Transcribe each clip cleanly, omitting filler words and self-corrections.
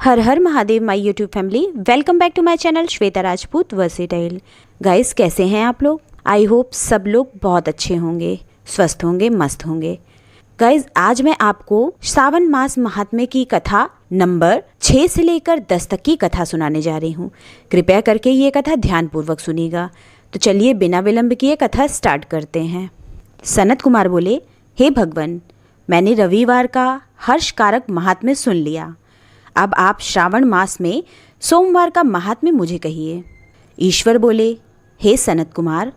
हर हर Mahadev my YouTube family, welcome back to my channel Shweta Rajput versatile. Guys, कैसे हैं आप लोग? आई होप सब लोग बहुत अच्छे होंगे, स्वस्थ होंगे, मस्त होंगे। गाइस, आज मैं आपको सावन मास महात्म्य की कथा नंबर 6 से लेकर 10 तक की कथा सुनाने जा रही हूँ। कृपया करके ये कथा ध्यानपूर्वक सुनिएगा। तो चलिए बिना विलंब किए कथा स्टार्ट करते हैं। सनत कुमार बोले, हे भगवान, मैंने रविवार का हर्षकारक महात्म्य सुन लिया। अब आप श्रावण मास में सोमवार का महात्म्य मुझे कहिए। ईश्वर बोले, हे सनत कुमार,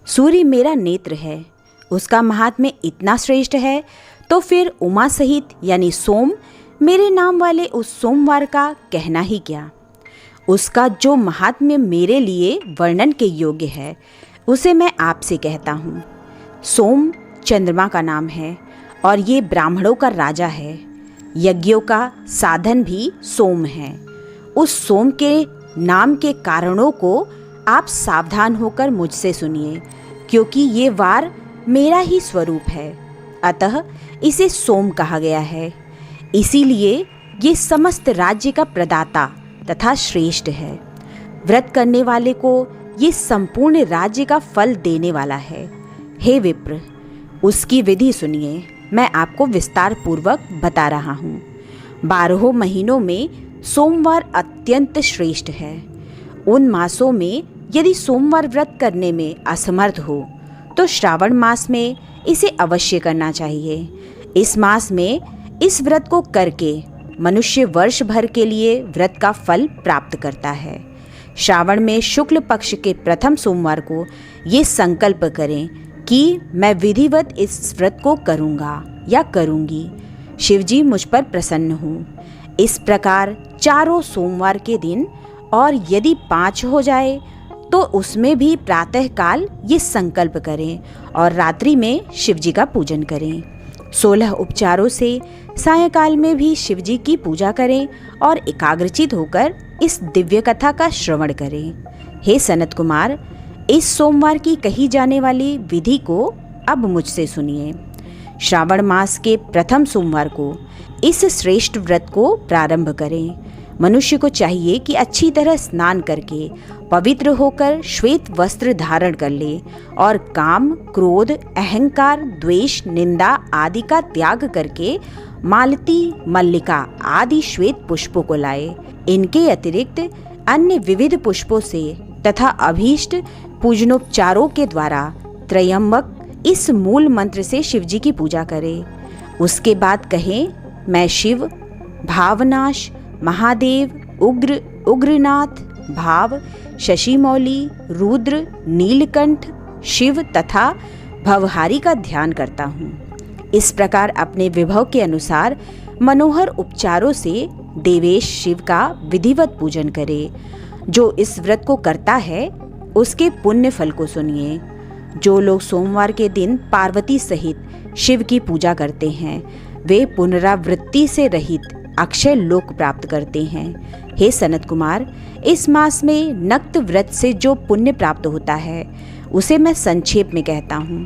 सूर्य मेरा नेत्र है, उसका महात्म्य इतना श्रेष्ठ है तो फिर उमा सहित यानी सोम मेरे नाम वाले उस सोमवार का कहना ही क्या। उसका जो महात्म्य मेरे लिए वर्णन के योग्य है उसे मैं आपसे कहता हूँ। सोम चंद्रमा का नाम है और ये ब्राह्मणों का राजा है। यज्ञों का साधन भी सोम है। उस सोम के नाम के कारणों को आप सावधान होकर मुझसे सुनिए, क्योंकि ये वार मेरा ही स्वरूप है, अतः इसे सोम कहा गया है। इसीलिए ये समस्त राज्य का प्रदाता तथा श्रेष्ठ है। व्रत करने वाले को ये संपूर्ण राज्य का फल देने वाला है। हे विप्र, उसकी विधि सुनिए, मैं आपको विस्तार पूर्वक बता रहा हूँ। 12 महीनों में सोमवार अत्यंत श्रेष्ठ है। उन मासों में यदि सोमवार व्रत करने में असमर्थ हो तो श्रावण मास में इसे अवश्य करना चाहिए। इस मास में इस व्रत को करके मनुष्य वर्ष भर के लिए व्रत का फल प्राप्त करता है। श्रावण में शुक्ल पक्ष के प्रथम सोमवार को ये संकल्प करें कि मैं विधिवत इस व्रत को करूँगा या करूँगी। शिवजी मुझ पर प्रसन्न हूँ। इस प्रकार चारों सोमवार के दिन, और यदि 5 हो जाए तो उसमें भी प्रातःकाल ये संकल्प करें और रात्रि में शिवजी का पूजन करें। 16 उपचारों से सायंकाल में भी शिवजी की पूजा करें और एकाग्रचित होकर इस दिव्य कथा का श्रवण करें। हे सनत कुमार, इस सोमवार की कही जाने वाली विधि को अब मुझसे सुनिए। श्रावण मास के प्रथम सोमवार को इस श्रेष्ठ व्रत को प्रारंभ करें। मनुष्य को चाहिए कि अच्छी तरह स्नान करके पवित्र होकर श्वेत वस्त्र धारण कर ले और काम, क्रोध, अहंकार, द्वेष, निंदा आदि का त्याग करके मालती, मल्लिका आदि श्वेत पुष्पों को लाए। इनके अतिरिक्त अन्य विविध पुष्पों से तथा अभीष्ट पूजनोपचारों के द्वारा त्रयंबक इस मूल मंत्र से शिवजी की पूजा करें। उसके बाद कहें, मैं शिव, भावनाश, महादेव, उग्र, उग्रनाथ, भाव, शशिमौली, रुद्र, नीलकंठ, शिव तथा भवहारी का ध्यान करता हूँ। इस प्रकार अपने विभव के अनुसार मनोहर उपचारों से देवेश शिव का विधिवत पूजन करे। जो इस व्रत को करता है उसके पुण्य फल को सुनिए। जो लोग सोमवार के दिन पार्वती सहित शिव की पूजा करते हैं वे पुनरावृत्ति से रहित अक्षय लोक प्राप्त करते हैं। हे सनत कुमार, इस मास में नक्त व्रत से जो पुण्य प्राप्त होता है उसे मैं संक्षेप में कहता हूँ।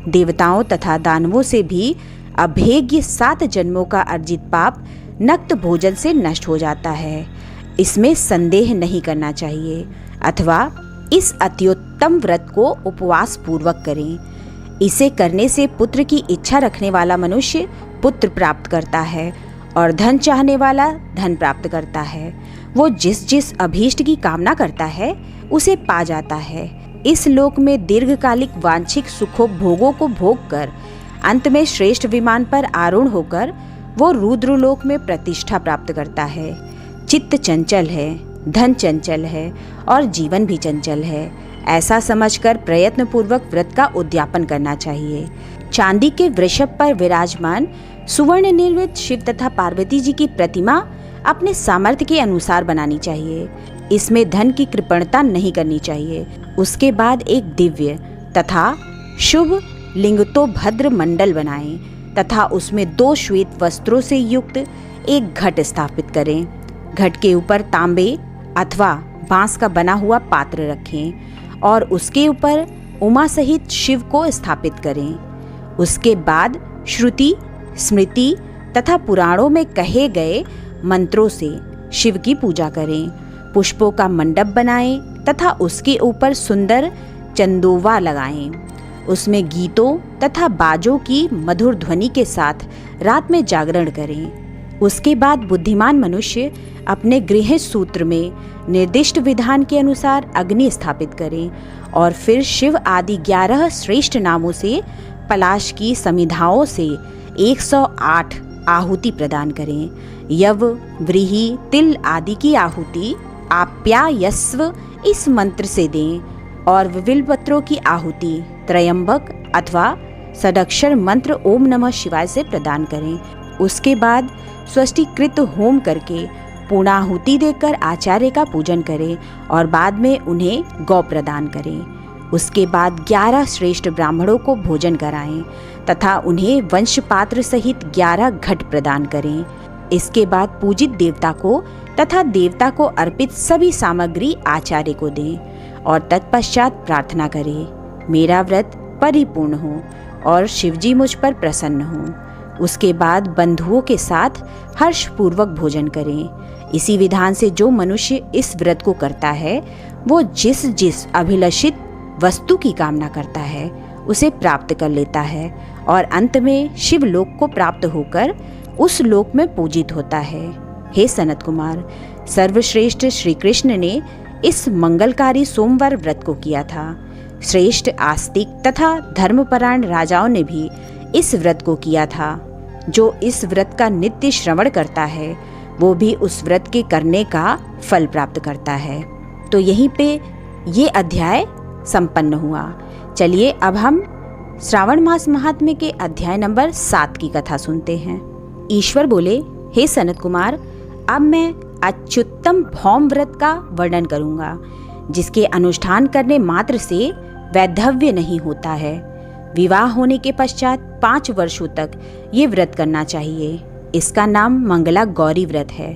देवताओं तथा दानवों से भी अभेद्य 7 जन्मों का अर्जित पाप नक्त भोजन से नष्ट हो जाता है। इसमें संदेह नहीं करना चाहिए, अथवा इस अत्युत्तम व्रत को उपवास पूर्वक करें। इसे करने से पुत्र की इच्छा रखने वाला मनुष्य पुत्र प्राप्त करता है और धन चाहने वाला धन प्राप्त करता है। वो जिस जिस अभीष्ट की कामना करता है उसे पा जाता है। इस लोक में दीर्घकालिक वांछिक सुखोपभोगों को भोग कर अंत में श्रेष्ठ विमान पर आरूढ़ होकर वो रुद्रलोक में प्रतिष्ठा प्राप्त करता है। चित्त चंचल है, धन चंचल है और जीवन भी चंचल है, ऐसा समझकर प्रयत्न पूर्वक व्रत का उद्यापन करना चाहिए। चांदी के वृषभ पर विराजमान सुवर्ण निर्मित शिव तथा पार्वती जी की प्रतिमा अपने सामर्थ्य के अनुसार बनानी चाहिए। इसमें धन की कृपणता नहीं करनी चाहिए। उसके बाद एक दिव्य तथा शुभ लिंगतोभद्र मंडल बनाएं तथा उसमें 2 श्वेत वस्त्रों से युक्त एक घट स्थापित करें। घट के ऊपर तांबे अथवा बांस का बना हुआ पात्र रखें और उसके ऊपर उमा सहित शिव को स्थापित करें। उसके बाद श्रुति, स्मृति तथा पुराणों में कहे गए मंत्रों से शिव की पूजा करें। पुष्पों का मंडप बनाएं तथा उसके ऊपर सुंदर चंदोवा लगाएं। उसमें गीतों तथा बाजों की मधुर ध्वनि के साथ रात में जागरण करें। उसके बाद बुद्धिमान मनुष्य अपने गृह सूत्र में निर्दिष्ट विधान के अनुसार अग्नि स्थापित करें और फिर शिव आदि 11 श्रेष्ठ नामों से पलाश की समिधाओं से 108 आहुति प्रदान करें। यव, व्रीहि, तिल आदि की आहुति आप्यायस्व इस मंत्र से दें और विविल पत्रों की आहुति त्रयंबक अथवा षडक्षर मंत्र ओम नमः शिवाय से प्रदान करें। उसके बाद स्वस्तिकृत होम करके पूर्णाहुति देकर आचार्य का पूजन करें और बाद में उन्हें गौ प्रदान करें। उसके बाद 11 श्रेष्ठ ब्राह्मणों को भोजन कराएं तथा उन्हें वंश पात्र सहित 11 घट प्रदान करें। इसके बाद पूजित देवता को तथा देवता को अर्पित सभी सामग्री आचार्य को दें और तत्पश्चात प्रार्थना करें, मेरा व्रत परिपूर्ण हो और शिवजी मुझ पर प्रसन्न हो। उसके बाद बंधुओं के साथ हर्षपूर्वक भोजन करें। इसी विधान से जो मनुष्य इस व्रत को करता है वो जिस जिस अभिलषित वस्तु की कामना करता है उसे प्राप्त कर लेता है और अंत में शिवलोक को प्राप्त होकर उस लोक में पूजित होता है। हे सनत कुमार, सर्वश्रेष्ठ श्री कृष्ण ने इस मंगलकारी सोमवार व्रत को किया था। श्रेष्ठ आस्तिक तथा धर्मपरायण राजाओं ने भी इस व्रत को किया था। जो इस व्रत का नित्य श्रवण करता है वो भी उस व्रत के करने का फल प्राप्त करता है। तो यहीं पे ये अध्याय संपन्न हुआ। चलिए अब हम श्रावण मास महात्म्य के अध्याय नंबर 7 की कथा सुनते हैं। ईश्वर बोले, हे सनत कुमार, अब मैं अच्युतम भौम व्रत का वर्णन करूंगा जिसके अनुष्ठान करने मात्र से वैधव्य नहीं होता है। विवाह होने के पश्चात 5 वर्षों तक ये व्रत करना चाहिए। इसका नाम मंगला गौरी व्रत है।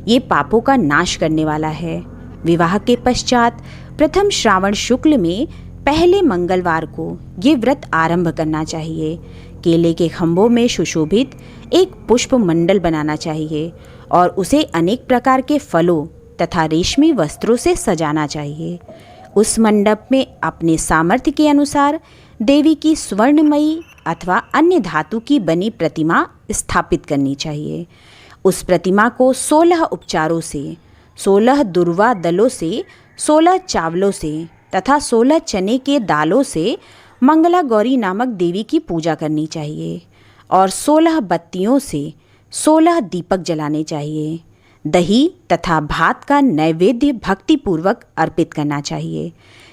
ये पापों का नाश करने वाला है। विवाह के पश्चात प्रथम श्रावण शुक्ल में पहले मंगलवार को ये व्रत आरंभ करना चाहिए। केले के खंभों में सुशोभित एक पुष्प मंडल बनाना चाहिए और उसे अनेक प्रकार के फलों तथा रेशमी वस्त्रों से सजाना चाहिए। उस मंडप में अपने सामर्थ्य के अनुसार देवी की स्वर्णमयी अथवा अन्य धातु की बनी प्रतिमा स्थापित करनी चाहिए। उस प्रतिमा को 16 उपचारों से, 16 दुर्वा दलों से, 16 चावलों से तथा 16 चने के दालों से मंगला गौरी नामक देवी की पूजा करनी चाहिए और 16 बत्तियों से 16 दीपक जलाने चाहिए। दही तथा भात का नैवेद्य भक्तिपूर्वक अर्पित करना चाहिए।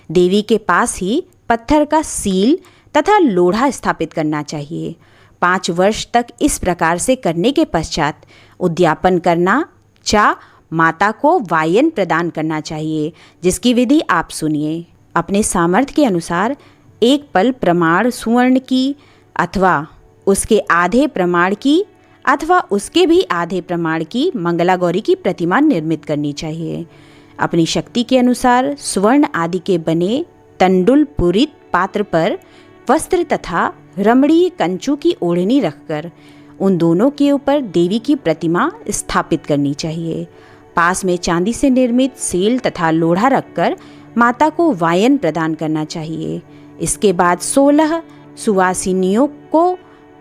देवी के पास ही पत्थर का सील तथा लोढ़ा स्थापित करना चाहिए। 5 वर्ष तक इस प्रकार से करने के पश्चात उद्यापन करना चा माता को वायन प्रदान करना चाहिए, जिसकी विधि आप सुनिए। अपने सामर्थ्य के अनुसार एक पल प्रमाण सुवर्ण की अथवा उसके आधे प्रमाण की अथवा उसके भी आधे प्रमाण की मंगला गौरी की प्रतिमा निर्मित करनी चाहिए। अपनी शक्ति के अनुसार स्वर्ण आदि के बने तंडुल पूरित पात्र पर वस्त्र तथा रमणीय कंचू की ओढ़नी रखकर उन दोनों के ऊपर देवी की प्रतिमा स्थापित करनी चाहिए। पास में चांदी से निर्मित सेल तथा लोढ़ा रखकर माता को वायन प्रदान करना चाहिए। इसके बाद 16 सुवासिनियों को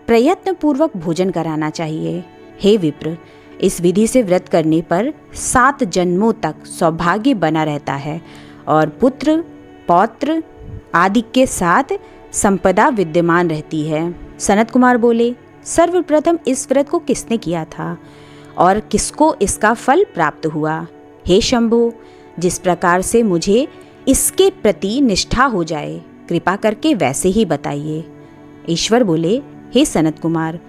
प्रयत्न पूर्वक भोजन कराना चाहिए। हे विप्र, इस विधि से व्रत करने पर 7 जन्मों तक सौभाग्य बना रहता है और पुत्र पौत्र आदि के साथ संपदा विद्यमान रहती है। सनत कुमार बोले, सर्वप्रथम इस व्रत को किसने किया था और किसको इसका फल प्राप्त हुआ? हे शंभु, जिस प्रकार से मुझे इसके प्रति निष्ठा हो जाए, कृपा करके वैसे ही बताइए। ईश्वर बोले, हे सनत कुमार,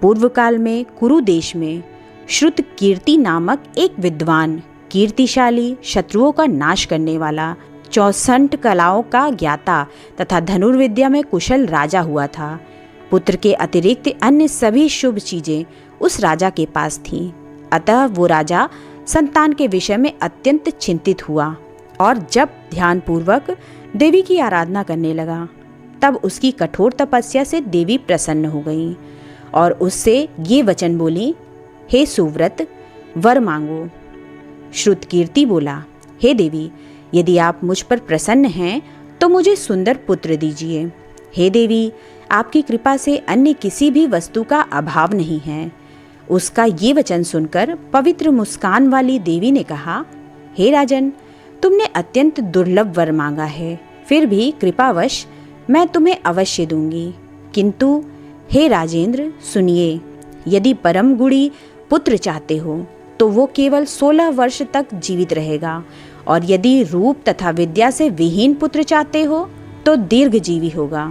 पूर्व काल में कुरु देश में श्रुत कीर्ति नामक एक विद्वान, कीर्तिशाली, शत्रुओं का नाश करने वाला, 64 कलाओं का ज्ञाता तथा धनुर्विद्या में कुशल राजा हुआ था। पुत्र के अतिरिक्त अन्य सभी शुभ चीजें उस राजा के पास थीं। अतः वो राजा संतान के विषय में अत्यंत चिंतित हुआ और जब ध्यानपूर्वक देवी की आराधना करने लगा तब उसकी कठोर तपस्या से देवी प्रसन्न हो गई और उससे ये वचन बोली, हे सुव्रत, वर मांगो। श्रुतकीर्ति बोला, हे देवी, यदि आप मुझ पर प्रसन्न हैं तो मुझे सुंदर पुत्र दीजिए। हे देवी, आपकी कृपा से अन्य किसी भी वस्तु का अभाव नहीं है। उसका ये वचन सुनकर पवित्र मुस्कान वाली देवी ने कहा, हे राजन, तुमने अत्यंत दुर्लभ वर मांगा है, फिर भी कृपावश मैं तुम्हें अवश्य दूंगी। किंतु हे राजेंद्र, सुनिए, यदि परम गुणी पुत्र चाहते हो तो वो केवल 16 वर्ष तक जीवित रहेगा, और यदि रूप तथा विद्या से विहीन पुत्र चाहते हो तो दीर्घजीवी होगा।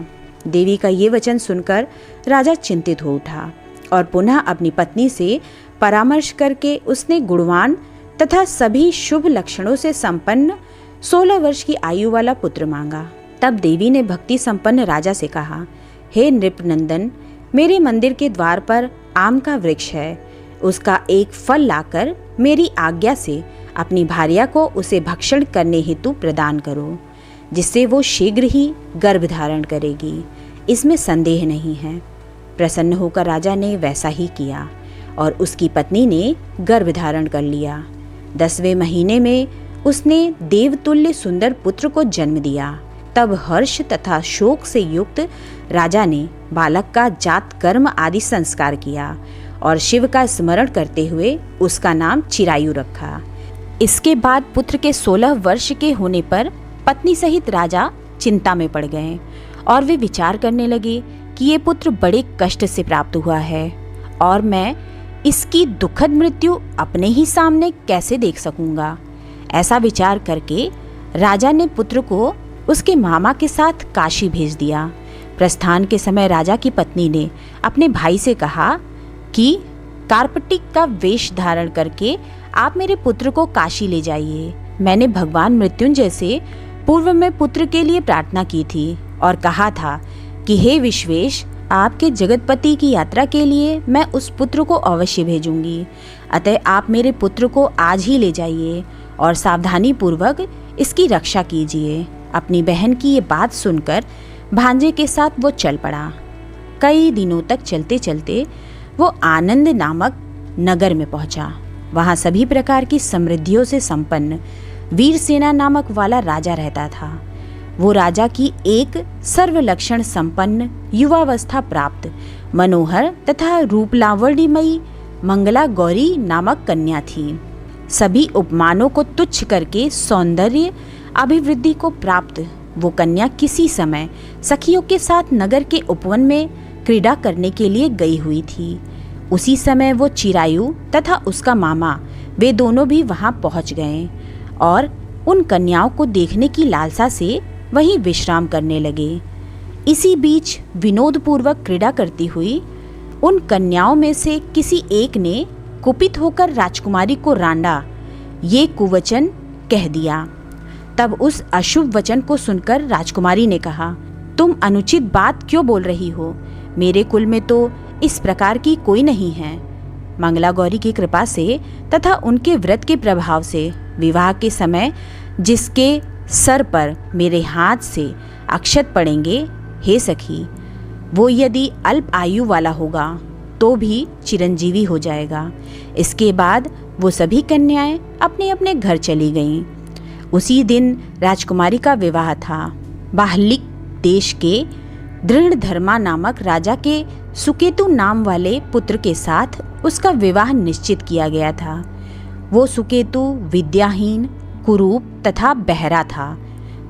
देवी का ये वचन सुनकर राजा चिंतित हो उठा और पुनः अपनी पत्नी से परामर्श करके उसने गुणवान तथा सभी शुभ लक्षणों से संपन्न 16 वर्ष की आयु वाला पुत्र मांगा। तब देवी ने भक्ति संपन्न राजा से कहा, हे नृपनंदन, मेरे मंदिर के द्वार पर आम का वृक्ष है, उसका एक फल लाकर मेरी आज्ञा से अपनी भार्या को उसे भक्षण करने हेतु प्रदान करो, जिससे वो शीघ्र ही गर्भ धारण करेगी, इसमें संदेह नहीं है। प्रसन्न होकर राजा ने वैसा ही किया और उसकी पत्नी ने गर्भ धारण कर लिया। 10वें महीने में उसने देवतुल्य सुंदर पुत्र को जन्म दिया। तब हर्ष तथा शोक से युक्त राजा ने बालक का जात कर्म आदि संस्कार किया और शिव का स्मरण करते हुए उसका नाम चिरायु रखा। इसके बाद पुत्र के 16 वर्ष के होने पर पत्नी सहित राजा चिंता में पड़ गए और वे विचार करने लगे कि ये पुत्र बड़े कष्ट से प्राप्त हुआ है और मैं इसकी दुखद मृत्यु अपने ही सामने कैसे देख सकूंगा। ऐसा विचार करके राजा ने पुत्र को उसके मामा के साथ काशी भेज दिया। प्रस्थान के समय राजा की पत्नी ने अपने भाई से कहा कि कार्पटिक का वेश धारण करके आप मेरे पुत्र को काशी ले जाइए। मैंने भगवान मृत्युंजय से पूर्व में पुत्र के लिए प्रार्थना की थी और कहा था कि हे विश्वेश, आपके जगतपति की यात्रा के लिए मैं उस पुत्र को अवश्य भेजूंगी। अतः आप मेरे पुत्र को आज ही ले जाइए और सावधानी पूर्वक इसकी रक्षा कीजिए। अपनी बहन की ये बात सुनकर भांजे के साथ वो चल पड़ा। कई दिनों तक चलते चलते वो आनंद नामक नगर में पहुंचा। वहां सभी प्रकार की समृद्धियों से संपन्न वीरसेना नामक वाला राजा रहता था। वो राजा की एक सर्वलक्षण संपन्न युवावस्था प्राप्त मनोहर तथा रूपलावण्यमयी मंगला गौरी नामक कन्या थी। सभी उपमानों को तुच्छ करके सौंदर्य अभिवृद्धि को प्राप्त वो कन्या किसी समय सखियों के साथ नगर के उपवन में क्रीड़ा करने के लिए गई हुई थी। उसी समय वो चिरायु तथा उसका मामा वे दोनों भी वहां पहुंच गए और उन कन्याओं को देखने की लालसा से वहीं विश्राम करने लगे। इसी बीच विनोद पूर्वक क्रीड़ा करती हुई उन कन्याओं में से किसी एक ने कुपित होकर राजकुमारी को रांडा, ये कुवचन कह दिया। तब उस अशुभ वचन को सुनकर राजकुमारी ने कहा, तुम अनुचित बात क्यों बोल रही हो? मेरे कुल में तो इस प्रकार की कोई नहीं है। मंगला गौरी की कृपा से तथा उनके व्रत के प्रभाव से विवाह के समय जिसके सर पर मेरे हाथ से अक्षत पड़ेंगे, हे सखी, वो यदि अल्प आयु वाला होगा तो भी चिरंजीवी हो जाएगा। इसके बाद वो सभी कन्याएं अपने अपने घर चली गईं। उसी दिन राजकुमारी का विवाह था। बाहलिक देश के दृढ़धर्मा नामक राजा के सुकेतु नाम वाले पुत्र के साथ उसका विवाह निश्चित किया गया था। वो सुकेतु विद्याहीन, कुरूप तथा बहरा था।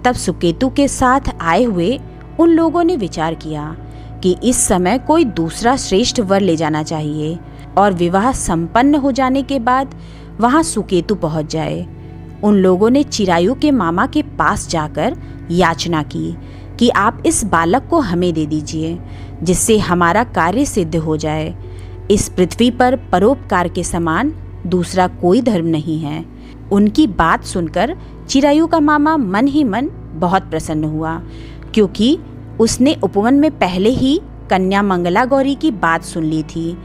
तब सुकेतु के साथ आए हुए उन लोगों ने विचार किया कि इस समय कोई दूसरा श्रेष्ठ वर ले जाना चाहिए और विवाह संपन्न हो जाने के बाद वहां सुकेतु पहुंच जाए। उन लोगों ने चिरायु के मामा के पास जाकर याचना की कि आप इस बालक को हमें दे दीजिए, जिससे हमारा कार्य सिद्ध हो जाए। इस पृथ्वी पर परोपकार के समान दूसरा कोई धर्म नहीं है। उनकी बात सुनकर चिरायु का मामा मन ही मन बहुत प्रसन्न हुआ, क्योंकि उसने उपवन में पहले ही कन्या मंगला गौरी की बात सुन ली थी।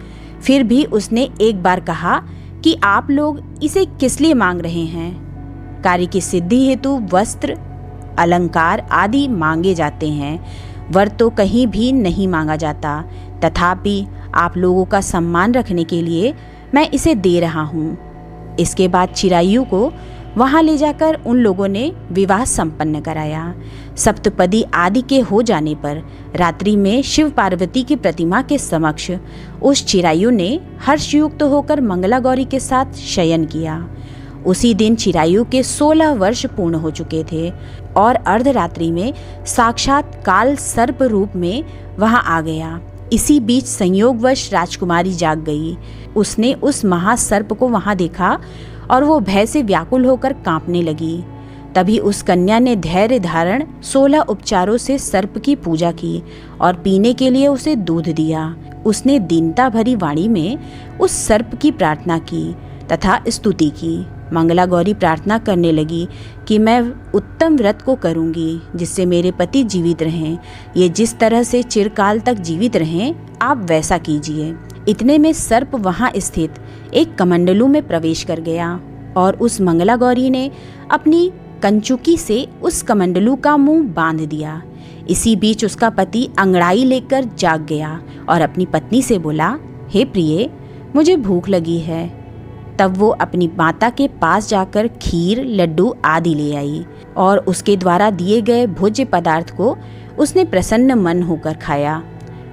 फिर भी उसने एक बार कहा कि आप लोग इसे किस लिए मांग रहे हैं? कार्य की सिद्धि हेतु वस्त्र, अलंकार आदि मांगे जाते हैं, वर तो कहीं भी नहीं मांगा जाता। तथापि आप लोगों का सम्मान रखने के लिए मैं इसे दे रहा हूँ। इसके बाद चिरायु को वहां ले जाकर उन लोगों ने विवाह संपन्न कराया। सप्तपदी आदि के हो जाने पर रात्रि में शिव पार्वती की प्रतिमा के समक्ष उस चिरायु ने हर्षयुक्त होकर मंगला गौरी के साथ शयन किया। उसी दिन चिरायु के 16 वर्ष पूर्ण हो चुके थे और अर्धरात्रि में साक्षात काल सर्प रूप में वहां आ गया। इसी बीच संयोगवश राजकुमारी जाग गई। उसने उस महासर्प को वहां देखा और वो भय से व्याकुल होकर कांपने लगी। तभी उस कन्या ने धैर्य धारण 16 उपचारों से सर्प की पूजा की और पीने के लिए उसे दूध दिया। उसने दीनता भरी वाणी में उस सर्प की प्रार्थना की तथा स्तुति की। मंगला गौरी प्रार्थना करने लगी कि मैं उत्तम व्रत को करूंगी जिससे मेरे पति जीवित रहें। ये जिस तरह से चिरकाल तक जीवित रहें, आप वैसा कीजिए। इतने में सर्प वहां स्थित एक कमंडलू में प्रवेश कर गया और उस मंगला गौरी ने अपनी कंचुकी से उस कमंडलू का मुंह बांध दिया। इसी बीच उसका पति अंगड़ाई लेकर जाग गया और अपनी पत्नी से बोला, हे प्रिय, मुझे भूख लगी है। तब वो अपनी माता के पास जाकर खीर, लड्डू आदि ले आई और उसके द्वारा दिए गए भोज्य पदार्थ को उसने प्रसन्न मन होकर खाया।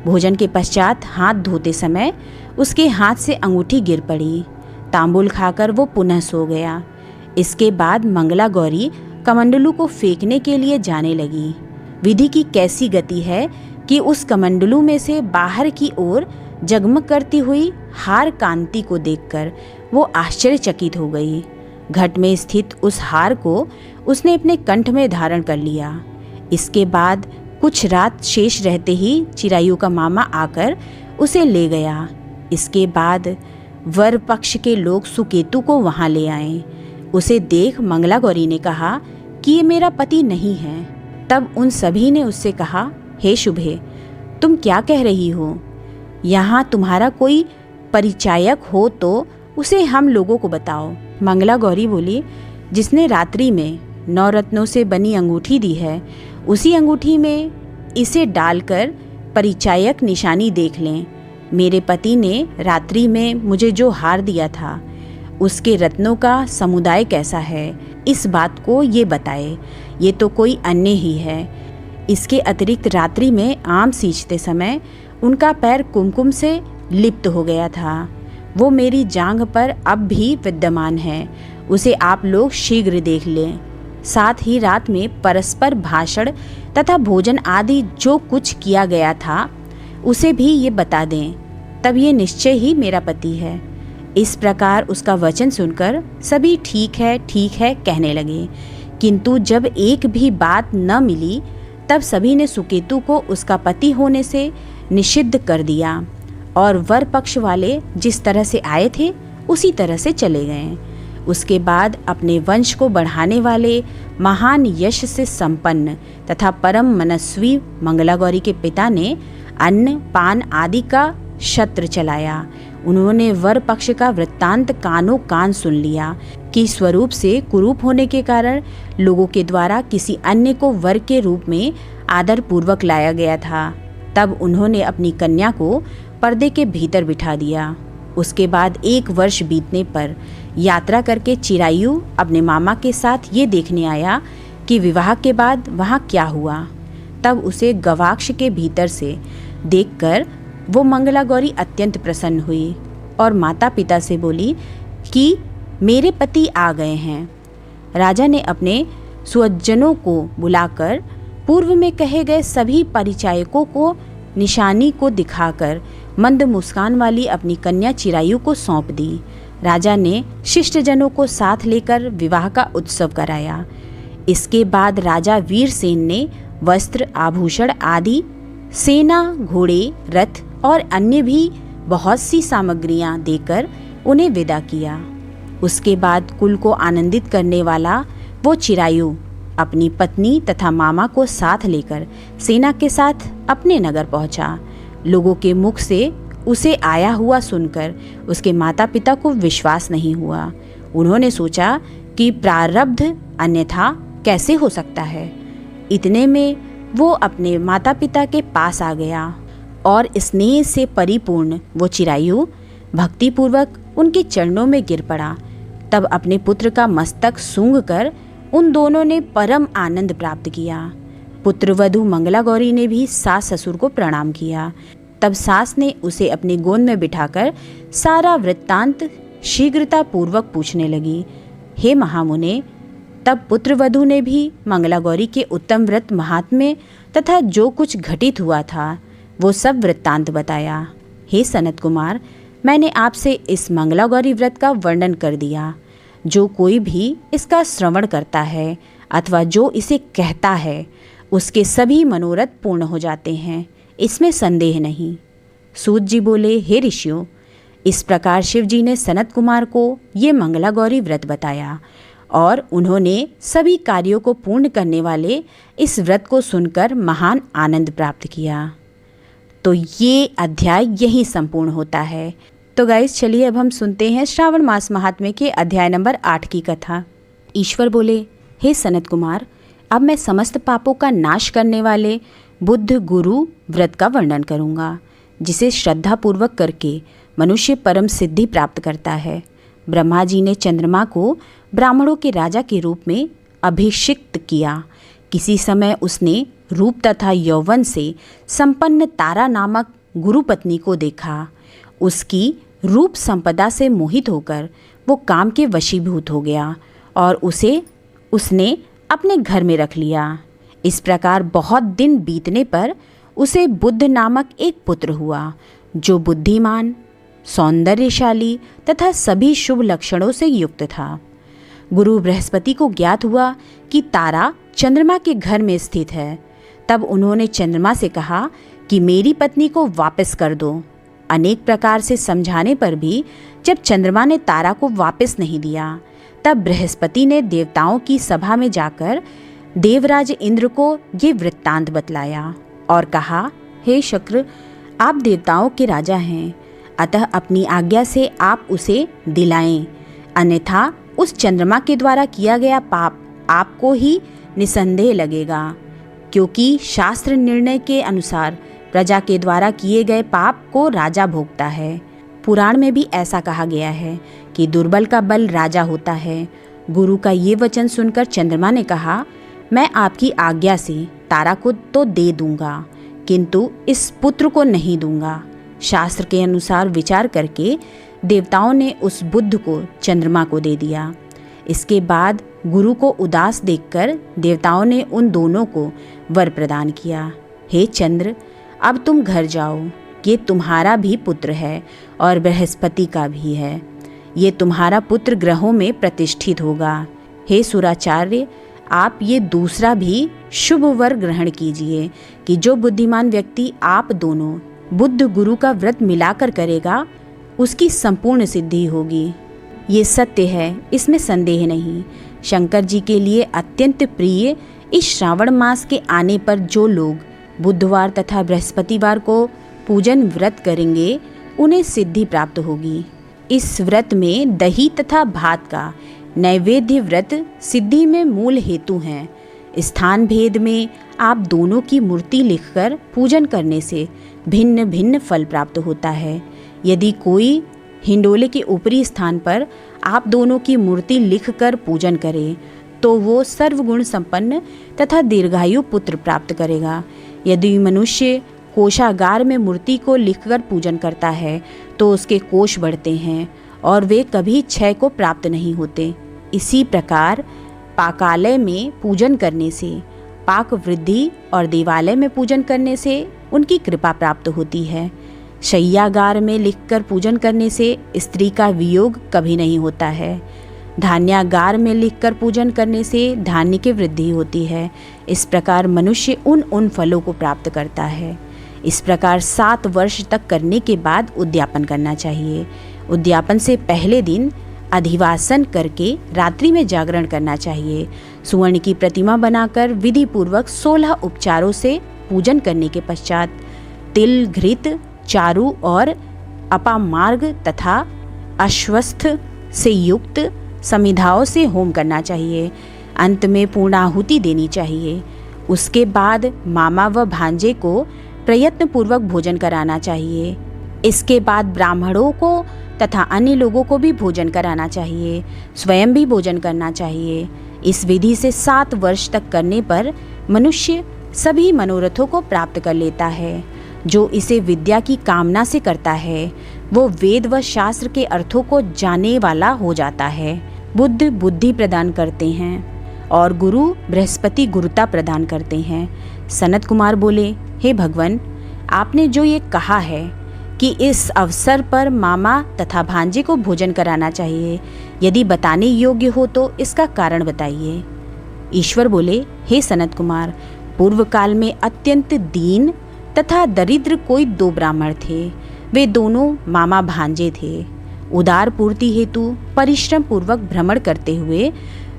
भोजन के पश्चात हाथ धोते समय उसके हाथ से अंगूठी गिर पड़ी। तांबूल खाकर वो पुनः सो गया। इसके बाद मंगला गौरी कमंडलू को फेंकने के लिए जाने लगी। विधि की कैसी गति है कि उस कमंडलू में से बाहर की ओर जगमग करती हुई हार कांति को देखकर वो आश्चर्यचकित हो गई। घट में स्थित उस हार को उसने अपने कंठ में धारण कर लिया। इसके बाद कुछ रात शेष रहते ही चिरायु का मामा आकर उसे ले गया। इसके बाद वर पक्ष के लोग सुकेतु को वहां ले आए। उसे देख मंगला गौरी ने कहा कि ये मेरा पति नहीं है। तब उन सभी ने उससे कहा, हे शुभे, तुम क्या कह रही हो? यहाँ तुम्हारा कोई परिचायक हो तो उसे हम लोगों को बताओ। मंगला गौरी बोली, जिसने रात्रि में 9 रत्नों से बनी अंगूठी दी है, उसी अंगूठी में इसे डालकर परिचायक निशानी देख लें। मेरे पति ने रात्रि में मुझे जो हार दिया था उसके रत्नों का समुदाय कैसा है, इस बात को ये बताए। ये तो कोई अन्य ही है। इसके अतिरिक्त रात्रि में आम सींचते समय उनका पैर कुमकुम से लिप्त हो गया था। वो मेरी जांघ पर अब भी विद्यमान है। उसे आप लोग शीघ्र देख लें। साथ ही रात में परस्पर भाषण तथा भोजन आदि जो कुछ किया गया था उसे भी ये बता दें, तब ये निश्चय ही मेरा पति है। इस प्रकार उसका वचन सुनकर सभी ठीक है कहने लगे। किंतु जब एक भी बात न मिली तब सभी ने सुकेतु को उसका पति होने से निषिद्ध कर दिया और वर पक्ष वाले जिस तरह से आए थे उसी तरह से चले गए। उसके बाद अपने वंश को बढ़ाने वाले महान यश से संपन्न तथा परम मनस्वी मंगला गौरी के पिता ने अन्न पान आदि का शस्त्र चलाया। उन्होंने वर पक्ष का वृत्तांत कानों कान सुन लिया कि स्वरूप से कुरूप होने के कारण लोगों के द्वारा किसी अन्य को वर के रूप में आदर पूर्वक लाया गया था। तब उन्होंने अपनी कन्या को पर्दे के भीतर बिठा दिया। उसके बाद 1 वर्ष बीतने पर यात्रा करके चिरायु अपने मामा के साथ ये देखने आया कि विवाह के बाद वहाँ क्या हुआ। तब उसे गवाक्ष के भीतर से देखकर वो मंगला गौरी अत्यंत प्रसन्न हुई और माता पिता से बोली कि मेरे पति आ गए हैं। राजा ने अपने सुहज्जनों को बुलाकर पूर्व में कहे गए सभी परिचायकों को निशानी को दिखाकर मंद मुस्कान वाली अपनी कन्या चिरायु को सौंप दी। राजा ने शिष्टजनों को साथ लेकर विवाह का उत्सव कराया। इसके बाद राजा वीरसेन ने वस्त्र आभूषण आदि, सेना, घोड़े, रथ और अन्य भी बहुत सी सामग्रियां देकर उन्हें विदा किया। उसके बाद कुल को आनंदित करने वाला वो चिरायु अपनी पत्नी तथा मामा को साथ लेकर सेना के साथ अपने नगर पहुंचा। लोगों के मुख से उसे आया हुआ सुनकर उसके माता पिता को विश्वास नहीं हुआ। उन्होंने सोचा कि प्रारब्ध अन्यथा कैसे हो सकता है। इतने में वो अपने माता पिता के पास आ गया और स्नेह से परिपूर्ण वो चिरायु भक्तिपूर्वक उनके चरणों में गिर पड़ा। तब अपने पुत्र का मस्तक सूंघकर उन दोनों ने परम आनंद प्राप्त किया। पुत्रवधू मंगला गौरी ने भी सास ससुर को प्रणाम किया। तब सास ने उसे अपनी गोद में बिठाकर सारा वृत्तांत शीघ्रता पूर्वक पूछने लगी। हे महामुने, तब पुत्रवधू ने भी मंगला गौरी के उत्तम व्रत महात्म्य तथा जो कुछ घटित हुआ था वो सब वृत्तांत बताया। हे सनत कुमार, मैंने आपसे इस मंगला गौरी व्रत का वर्णन कर दिया। जो कोई भी इसका श्रवण करता है अथवा जो इसे कहता है उसके सभी मनोरथ पूर्ण हो जाते हैं, इसमें संदेह नहीं। सूत जी बोले, हे ऋषियों, इस प्रकार शिव जी ने सनत कुमार को ये मंगला गौरी व्रत बताया और उन्होंने सभी कार्यों को पूर्ण करने वाले इस व्रत को सुनकर महान आनंद प्राप्त किया। तो ये अध्याय यहीं संपूर्ण होता है। तो गाइस, चलिए अब हम सुनते हैं श्रावण मास महात्म्य के अध्याय नंबर 8 की कथा। ईश्वर बोले, हे सनत कुमार, अब मैं समस्त पापों का नाश करने वाले बुद्ध गुरु व्रत का वर्णन करूँगा, जिसे श्रद्धापूर्वक करके मनुष्य परम सिद्धि प्राप्त करता है। ब्रह्मा जी ने चंद्रमा को ब्राह्मणों के राजा के रूप में अभिषिक्त किया। किसी समय उसने रूप तथा यौवन से संपन्न तारा नामक गुरु पत्नी को देखा। उसकी रूप संपदा से मोहित होकर वो काम के वशीभूत हो गया और उसने अपने घर में रख लिया। इस प्रकार बहुत दिन बीतने पर उसे बुद्ध नामक एक पुत्र हुआ, जो बुद्धिमान, सौंदर्यशाली तथा सभी शुभ लक्षणों से युक्त था। गुरु बृहस्पति को ज्ञात हुआ कि तारा चंद्रमा के घर में स्थित है। तब उन्होंने चंद्रमा से कहा कि मेरी पत्नी को वापस कर दो। अनेक प्रकार से समझाने पर भी जब चंद्रमा ने तारा को वापस नहीं दिया, तब बृहस्पति ने देवताओं की सभा में जाकर देवराज इंद्र को ये वृत्तांत बतलाया और कहा, हे शक्र, आप देवताओं के राजा हैं, अतः अपनी आज्ञा से आप उसे दिलाएं, अन्यथा उस चंद्रमा के द्वारा किया गया पाप आपको ही निसंदेह लगेगा, क्योंकि शास्त्र निर्णय के अनुसार प्रजा के द्वारा किए गए पाप को राजा भोगता है। पुराण में भी ऐसा कहा गया है कि दुर्बल का बल राजा होता है। गुरु का ये वचन सुनकर चंद्रमा ने कहा, मैं आपकी आज्ञा से तारा को तो दे दूंगा, किंतु इस पुत्र को नहीं दूंगा। शास्त्र के अनुसार विचार करके देवताओं ने उस बुद्ध को चंद्रमा को दे दिया। इसके बाद गुरु को उदास देखकर देवताओं ने उन दोनों को वर प्रदान किया, हे चंद्र, अब तुम घर जाओ। ये तुम्हारा भी पुत्र है और बृहस्पति का भी है। ये तुम्हारा पुत्र ग्रहों में प्रतिष्ठित होगा। हे सुराचार्य, आप ये दूसरा भी शुभ वर ग्रहण कीजिए कि जो बुद्धिमान व्यक्ति आप दोनों बुद्ध गुरु का व्रत मिलाकर करेगा, उसकी संपूर्ण सिद्धि होगी। ये सत्य है, इसमें संदेह नहीं। शंकर जी के लिए अत्यंत प्रिय इस श्रावण मास के आने पर जो लोग बुधवार तथा बृहस्पतिवार को पूजन व्रत करेंगे, उन्हें सिद्धि प्राप्त होगी। इस व्रत में दही तथा भात का नैवेद्य व्रत सिद्धि में मूल हेतु हैं। स्थान भेद में आप दोनों की मूर्ति लिखकर पूजन करने से भिन्न भिन्न फल प्राप्त होता है। यदि कोई हिंडोले के ऊपरी स्थान पर आप दोनों की मूर्ति लिखकर पूजन करे तो वो सर्वगुण संपन्न तथा दीर्घायु पुत्र प्राप्त करेगा। यदि मनुष्य कोषागार में मूर्ति को लिखकर पूजन करता है तो उसके कोष बढ़ते हैं और वे कभी क्षय को प्राप्त नहीं होते। इसी प्रकार पाकालय में पूजन करने से पाक वृद्धि और देवालय में पूजन करने से उनकी कृपा प्राप्त होती है। शय्यागार में लिखकर पूजन करने से स्त्री का वियोग कभी नहीं होता है। धान्यागार में लिखकर पूजन करने से धान्य की वृद्धि होती है। इस प्रकार मनुष्य उन फलों को प्राप्त करता है। इस प्रकार 7 वर्ष तक करने के बाद उद्यापन करना चाहिए। उद्यापन से पहले दिन अधिवासन करके रात्रि में जागरण करना चाहिए। सुवर्ण की प्रतिमा बनाकर विधि पूर्वक 16 उपचारों से पूजन करने के पश्चात तिल, घृत, चारु और अपामार्ग तथा अश्वस्थ से युक्त समिधाओं से होम करना चाहिए। अंत में पूर्णाहुति देनी चाहिए। उसके बाद मामा व भांजे को प्रयत्न पूर्वक भोजन कराना चाहिए। इसके बाद ब्राह्मणों को तथा अन्य लोगों को भी भोजन कराना चाहिए, स्वयं भी भोजन करना चाहिए। इस विधि से 7 वर्ष तक करने पर मनुष्य सभी मनोरथों को प्राप्त कर लेता है। जो इसे विद्या की कामना से करता है वो वेद व शास्त्र के अर्थों को जानने वाला हो जाता है। बुद्ध बुद्धि प्रदान करते हैं और गुरु बृहस्पति गुरुता प्रदान करते हैं। सनत कुमार बोले, हे भगवान, आपने जो ये कहा है कि इस अवसर पर मामा तथा भांजे को भोजन कराना चाहिए, यदि बताने योग्य हो तो इसका कारण बताइए। ईश्वर बोले, हे सनत कुमार, पूर्व काल में अत्यंत दीन तथा दरिद्र कोई 2 ब्राह्मण थे। वे दोनों मामा भांजे थे। उदार पूर्ति हेतु परिश्रम पूर्वक भ्रमण करते हुए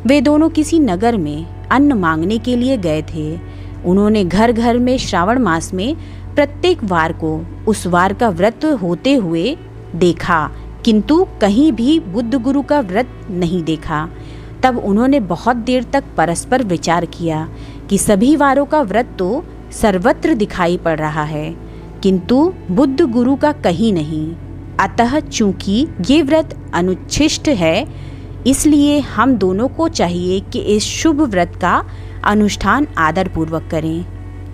वे दोनों किसी नगर में अन्न मांगने के लिए गए थे। उन्होंने घर घर में श्रावण मास में प्रत्येक वार को उस वार का व्रत होते हुए देखा, किंतु कहीं भी बुद्ध गुरु का व्रत नहीं देखा। तब उन्होंने बहुत देर तक परस्पर विचार किया कि सभी वारों का व्रत तो सर्वत्र दिखाई पड़ रहा है, किंतु बुद्ध गुरु का कहीं नहीं। अतः चूंकि ये व्रत अनुच्छिष्ट है, इसलिए हम दोनों को चाहिए कि इस शुभ व्रत का अनुष्ठान आदर पूर्वक करें।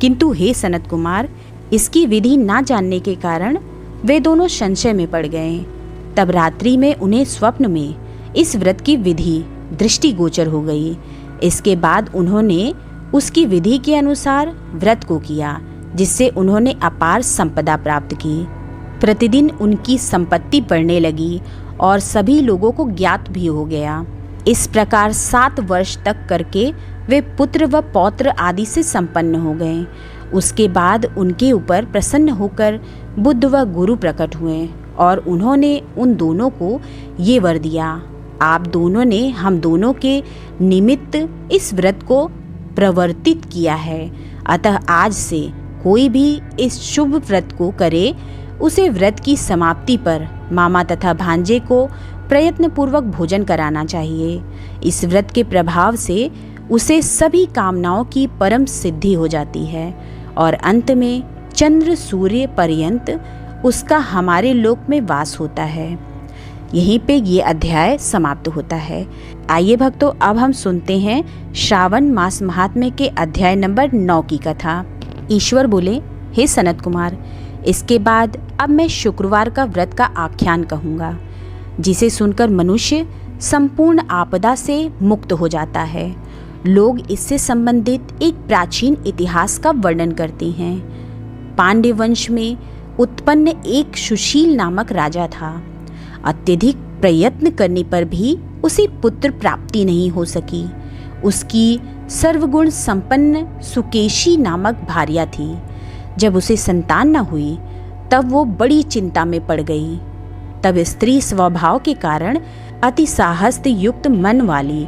किंतु हे सनत कुमार, इसकी विधि ना जानने के कारण वे दोनों संशय में पड़ गए। तब रात्रि में उन्हें स्वप्न में इस व्रत की विधि दृष्टिगोचर हो गई। इसके बाद उन्होंने उसकी विधि के अनुसार व्रत को किया, जिससे उन्होंने अपार संपदा प्राप्त की। प्रतिदिन उनकी संपत्ति बढ़ने लगी और सभी लोगों को ज्ञात भी हो गया। इस प्रकार 7 वर्ष तक करके वे पुत्र व पौत्र आदि से संपन्न हो गए। उसके बाद उनके ऊपर प्रसन्न होकर बुद्ध व गुरु प्रकट हुए और उन्होंने उन दोनों को ये वर दिया, आप दोनों ने हम दोनों के निमित्त इस व्रत को प्रवर्तित किया है। अतः आज से कोई भी इस शुभ व्रत को करे, उसे व्रत की समाप्ति पर मामा तथा भांजे को प्रयत्न पूर्वक भोजन कराना चाहिए। इस व्रत के प्रभाव से उसे सभी कामनाओं की परम सिद्धि हो जाती है और अंत में चंद्र सूर्य पर्यंत उसका हमारे लोक में वास होता है। यहीं पे ये अध्याय समाप्त होता है। आइए भक्तों, अब हम सुनते हैं श्रावण मास महात्म्य के अध्याय नंबर 9 की कथा। ईश्वर बोले, हे सनत कुमार, इसके बाद अब मैं शुक्रवार का व्रत का आख्यान कहूँगा, जिसे सुनकर मनुष्य संपूर्ण आपदा से मुक्त हो जाता है। लोग इससे संबंधित एक प्राचीन इतिहास का वर्णन करते हैं। पांड्य वंश में उत्पन्न एक सुशील नामक राजा था। अत्यधिक प्रयत्न करने पर भी उसे पुत्र प्राप्ति नहीं हो सकी। उसकी सर्वगुण संपन्न सुकेशी नामक भार्या थी। जब उसे संतान न हुई तब वो बड़ी चिंता में पड़ गई। तब स्त्री स्वभाव के कारण अति साहस युक्त मन वाली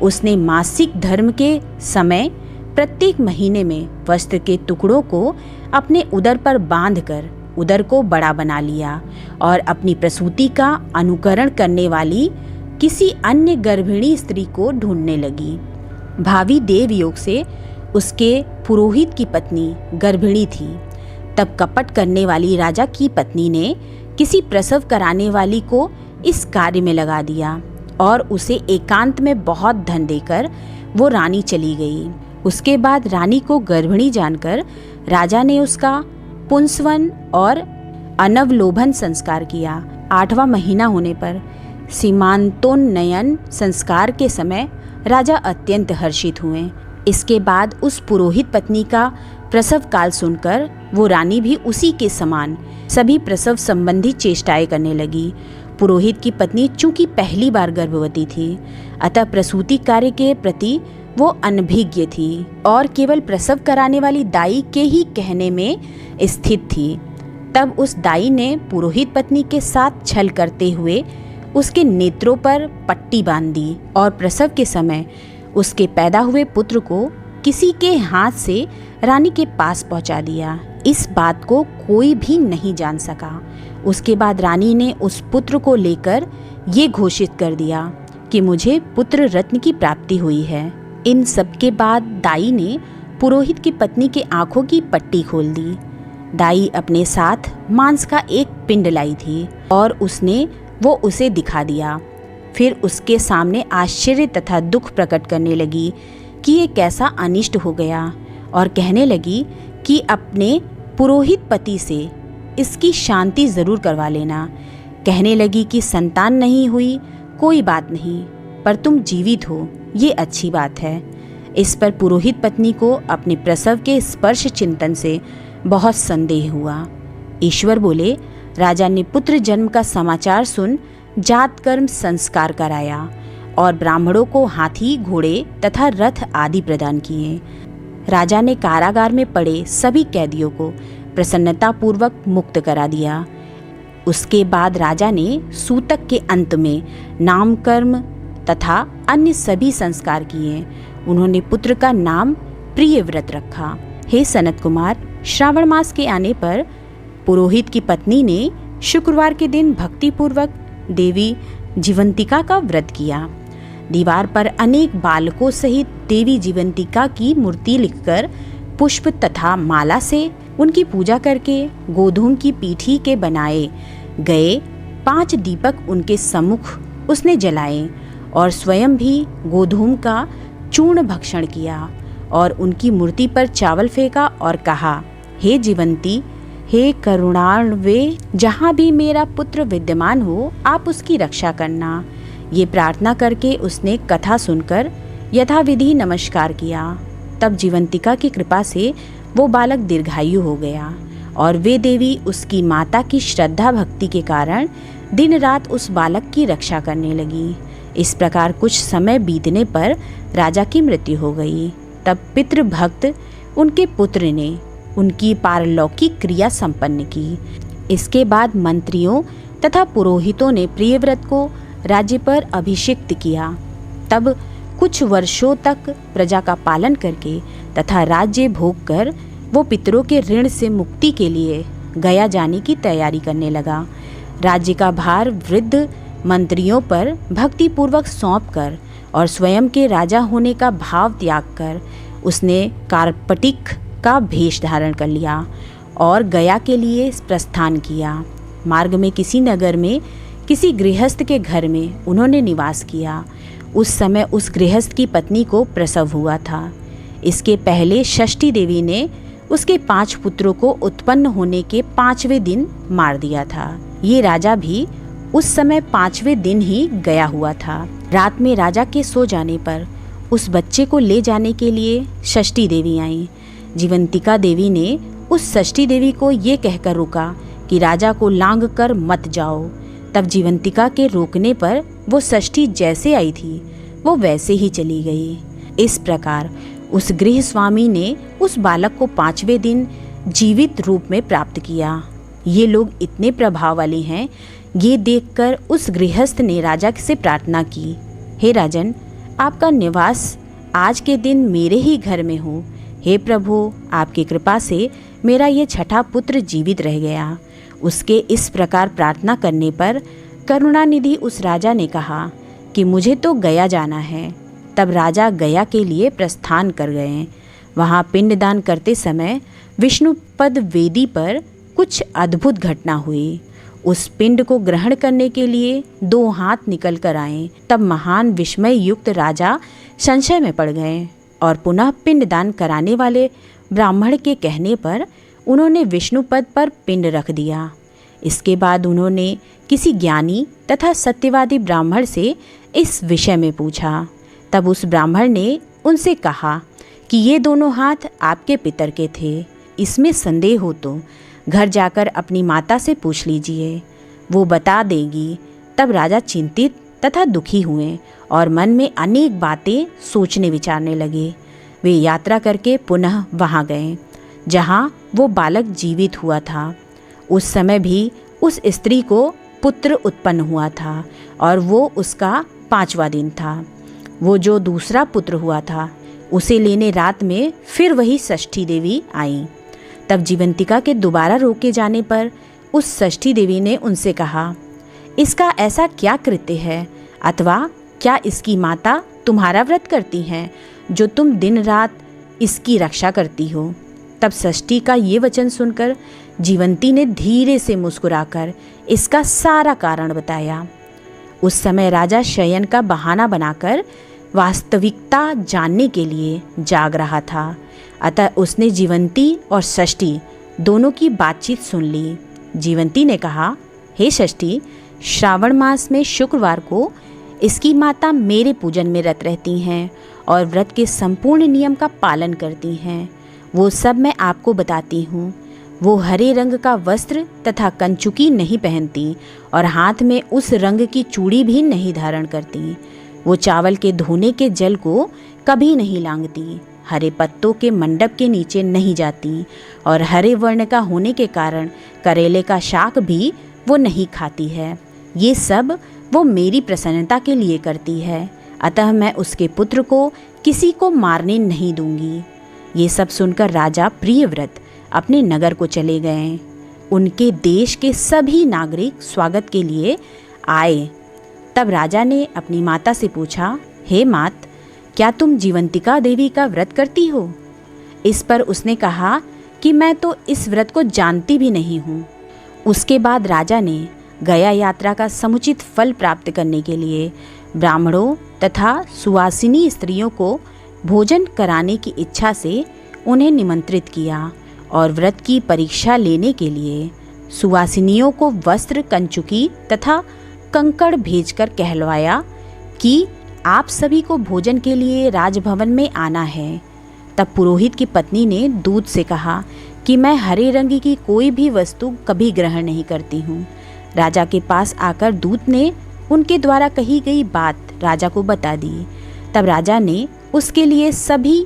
उसने मासिक धर्म के समय प्रत्येक महीने में वस्त्र के टुकड़ों को अपने उदर पर बांधकर उदर को बड़ा बना लिया और अपनी प्रसूति का अनुकरण करने वाली किसी अन्य गर्भिणी स्त्री को ढूंढने लगी। भावी देव योग से उसके पुरोहित की पत्नी गर्भिणी थी। तब कपट करने वाली राजा की पत्नी ने किसी प्रसव कराने वाली को इस कार्य में लगा दिया और उसे एकांत में बहुत धन देकर वो रानी चली गई। उसके बाद रानी को गर्भिणी जानकर राजा ने उसका पुंसवन और अनवलोभन संस्कार किया। 8वां महीना होने पर सीमांतोन्नयन संस्कार के समय राजा अत्यंत हर्षित हुए। इसके बाद उस पुरोहित पत्नी का प्रसव काल सुनकर वो रानी भी उसी के समान सभी प्रसव संबंधी चेष्टाएं करने लगी। पुरोहित की पत्नी चूंकि पहली बार गर्भवती थी, अतः प्रसूति कार्य के प्रति वो अनभिज्ञ थी और केवल प्रसव कराने वाली दाई के ही कहने में स्थित थी। तब उस दाई ने पुरोहित पत्नी के साथ छल करते हुए उसके नेत्रों पर पट्टी बांध दी और प्रसव के समय उसके पैदा हुए पुत्र को किसी के हाथ से रानी के पास पहुंचा दिया। इस बात को कोई भी नहीं जान सका। उसके बाद रानी ने उस पुत्र को लेकर ये घोषित कर दिया कि मुझे पुत्र रत्न की प्राप्ति हुई है। इन सब के बाद दाई ने पुरोहित की पत्नी के आंखों की पट्टी खोल दी। दाई अपने साथ मांस का एक पिंड लाई थी और उसने वो उसे दिखा दिया। फिर उसके सामने आश्चर्य तथा दुख प्रकट करने लगी कि ये कैसा अनिष्ट हो गया, और कहने लगी कि अपने पुरोहित पति से इसकी शांति ज़रूर करवा लेना। कहने लगी कि संतान नहीं हुई कोई बात नहीं, पर तुम जीवित हो ये अच्छी बात है। इस पर पुरोहित पत्नी को अपने प्रसव के स्पर्श चिंतन से बहुत संदेह हुआ। ईश्वर बोले, राजा ने पुत्र जन्म का समाचार सुन जात कर्म संस्कार कराया और ब्राह्मणों को हाथी, घोड़े तथा रथ आदि प्रदान किए। राजा ने कारागार में पड़े सभी कैदियों को प्रसन्नतापूर्वक मुक्त करा दिया। उसके बाद राजा ने सूतक के अंत में नामकर्म तथा अन्य सभी संस्कार किए। उन्होंने पुत्र का नाम प्रियव्रत रखा। हे सनत कुमार, श्रावण मास के आने पर पुरोहित की पत्नी ने शुक्रवार के दिन भक्तिपूर्वक देवी जीवंतिका का व्रत किया। दीवार पर अनेक बालकों सहित देवी जीवंतिका की मूर्ति लिखकर पुष्प तथा माला से उनकी पूजा करके गोधूम की पीठी के बनाए गए 5 दीपक उनके सम्मुख उसने जलाए और स्वयं भी गोधूम का चूर्ण भक्षण किया और उनकी मूर्ति पर चावल फेंका और कहा, हे जीवंती, हे करुणार्णवे, जहाँ भी मेरा पुत्र विद्यमान हो आप उसकी रक्षा करना। ये प्रार्थना करके उसने कथा सुनकर यथाविधि नमस्कार किया। तब जीवंतिका की कृपा से वो बालक दीर्घायु हो गया और वे देवी उसकी माता की श्रद्धा भक्ति के कारण दिन रात उस बालक की रक्षा करने लगी। इस प्रकार कुछ समय बीतने पर राजा की मृत्यु हो गई। तब पितृभक्त उनके पुत्र ने उनकी पारलौकिक क्रिया संपन्न की। इसके बाद मंत्रियों तथा पुरोहितों ने प्रियव्रत को राज्य पर अभिषिक्त किया। तब कुछ वर्षों तक प्रजा का पालन करके तथा राज्य भोग कर वो पितरों के ऋण से मुक्ति के लिए गया जाने की तैयारी करने लगा। राज्य का भार वृद्ध मंत्रियों पर भक्तिपूर्वक सौंपकर और स्वयं के राजा होने का भाव त्याग कर उसने कार्पटिक का भेष धारण कर लिया और गया के लिए प्रस्थान किया। मार्ग में किसी नगर में किसी गृहस्थ के घर में उन्होंने निवास किया। उस समय उस गृहस्थ की पत्नी को प्रसव हुआ था। इसके पहले षष्ठी देवी ने उसके 5 पुत्रों को उत्पन्न होने के 5वें दिन मार दिया था। ये राजा भी उस समय 5वें दिन ही गया हुआ था। रात में राजा के सो जाने पर उस बच्चे को ले जाने के लिए षष्ठी देवी आईं। जीवंतिका देवी ने उस षष्ठी देवी को ये कहकर रोका कि राजा को लांग कर मत जाओ। तब जीवंतिका के रोकने पर वो षष्ठी जैसे आई थी वो वैसे ही चली गई। इस प्रकार उस गृह स्वामी ने उस बालक को 5वें दिन जीवित रूप में प्राप्त किया। ये लोग इतने प्रभाव वाले हैं, ये देखकर उस गृहस्थ ने राजा से प्रार्थना की, हे राजन, आपका निवास आज के दिन मेरे ही घर में हो। हे प्रभु, आपकी कृपा से मेरा ये छठा पुत्र जीवित रह गया। उसके इस प्रकार प्रार्थना करने पर करुणानिधि उस राजा ने कहा कि मुझे तो गया जाना है। तब राजा गया के लिए प्रस्थान कर गए। वहाँ पिंडदान करते समय विष्णुपद वेदी पर कुछ अद्भुत घटना हुई। उस पिंड को ग्रहण करने के लिए 2 हाथ निकल कर आए। तब महान विस्मय युक्त राजा संशय में पड़ गए और पुनः पिंडदान कराने वाले ब्राह्मण के कहने पर उन्होंने विष्णुपद पर पिंड रख दिया। इसके बाद उन्होंने किसी ज्ञानी तथा सत्यवादी ब्राह्मण से इस विषय में पूछा। तब उस ब्राह्मण ने उनसे कहा कि ये दोनों हाथ आपके पितर के थे। इसमें संदेह हो तो घर जाकर अपनी माता से पूछ लीजिए, वो बता देगी। तब राजा चिंतित तथा दुखी हुए और मन में अनेक बातें सोचने विचारने लगे। वे यात्रा करके पुनः वहाँ गए जहाँ वो बालक जीवित हुआ था। उस समय भी उस स्त्री को पुत्र उत्पन्न हुआ था और वो उसका 5वां दिन था। वो जो दूसरा पुत्र हुआ था उसे लेने रात में फिर वही षष्ठी देवी आई। तब जीवंतिका के दोबारा रोके जाने पर उस षष्ठी देवी ने उनसे कहा, इसका ऐसा क्या कृत्य है, अथवा क्या इसकी माता तुम्हारा व्रत करती हैं जो तुम दिन रात इसकी रक्षा करती हो। तब षष्ठी का ये वचन सुनकर जीवंती ने धीरे से मुस्कुराकर इसका सारा कारण बताया। उस समय राजा शयन का बहाना बनाकर वास्तविकता जानने के लिए जाग रहा था, अतः उसने जीवंती और षष्ठी दोनों की बातचीत सुन ली। जीवंती ने कहा, हे षष्ठी, श्रावण मास में शुक्रवार को इसकी माता मेरे पूजन में रत रहती हैं और व्रत के संपूर्ण नियम का पालन करती हैं। वो सब मैं आपको बताती हूँ। वो हरे रंग का वस्त्र तथा कंचुकी नहीं पहनती और हाथ में उस रंग की चूड़ी भी नहीं धारण करती। वो चावल के धोने के जल को कभी नहीं लांघती, हरे पत्तों के मंडप के नीचे नहीं जाती और हरे वर्ण का होने के कारण करेले का शाक भी वो नहीं खाती है। ये सब वो मेरी प्रसन्नता के लिए करती है, अतः मैं उसके पुत्र को किसी को मारने नहीं दूंगी। ये सब सुनकर राजा प्रियव्रत अपने नगर को चले गए। उनके देश के सभी नागरिक स्वागत के लिए आए। तब राजा ने अपनी माता से पूछा, हे मात, क्या तुम जीवंतिका देवी का व्रत करती हो? इस पर उसने कहा कि मैं तो इस व्रत को जानती भी नहीं हूँ। उसके बाद राजा ने गया यात्रा का समुचित फल प्राप्त करने के लिए ब्राह्मणों तथा सुवासिनी स्त्रियों को भोजन कराने की इच्छा से उन्हें निमंत्रित किया और व्रत की परीक्षा लेने के लिए सुवासिनियों को वस्त्र, कंचुकी तथा कंकड़ भेजकर कहलवाया कि आप सभी को भोजन के लिए राजभवन में आना है। तब पुरोहित की पत्नी ने दूत से कहा कि मैं हरे रंग की कोई भी वस्तु कभी ग्रहण नहीं करती हूँ। राजा के पास आकर दूत ने उनके द्वारा कही गई बात राजा को बता दी। तब राजा ने उसके लिए सभी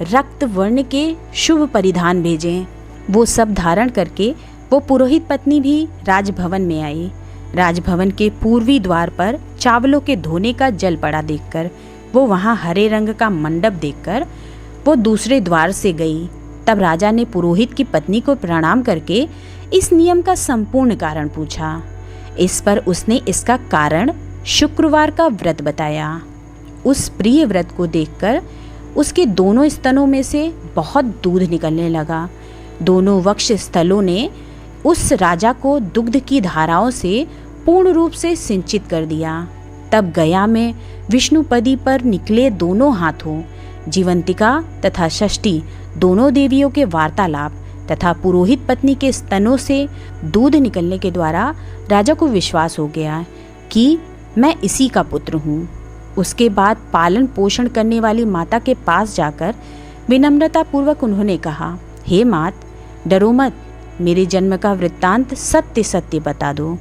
रक्त वर्ण के शुभ परिधान भेजे। वो सब धारण करके वो पुरोहित पत्नी भी राजभवन में आई। राजभवन के पूर्वी द्वार पर चावलों के धोने का जल पड़ा देखकर वो वहाँ हरे रंग का मंडप देखकर वो दूसरे द्वार से गई। तब राजा ने पुरोहित की पत्नी को प्रणाम करके इस नियम का संपूर्ण कारण पूछा। इस पर उसने इसका कारण शुक्रवार का व्रत बताया। उस प्रिय व्रत को देखकर उसके दोनों स्तनों में से बहुत दूध निकलने लगा। दोनों वक्ष स्थलों ने उस राजा को दुग्ध की धाराओं से पूर्ण रूप से सिंचित कर दिया। तब गया में विष्णुपदी पर निकले दोनों हाथों जीवंतिका तथा षष्ठी दोनों देवियों के वार्तालाप तथा पुरोहित पत्नी के स्तनों से दूध निकलने के द्वारा राजा को विश्वास हो गया कि मैं इसी का पुत्र हूँ। उसके बाद पालन पोषण करने वाली माता के पास जाकर विनम्रता पूर्वक उन्होंने कहा, हे मात, डरो मत, मेरे जन्म का वृत्तांत सत्य सत्य बता दो।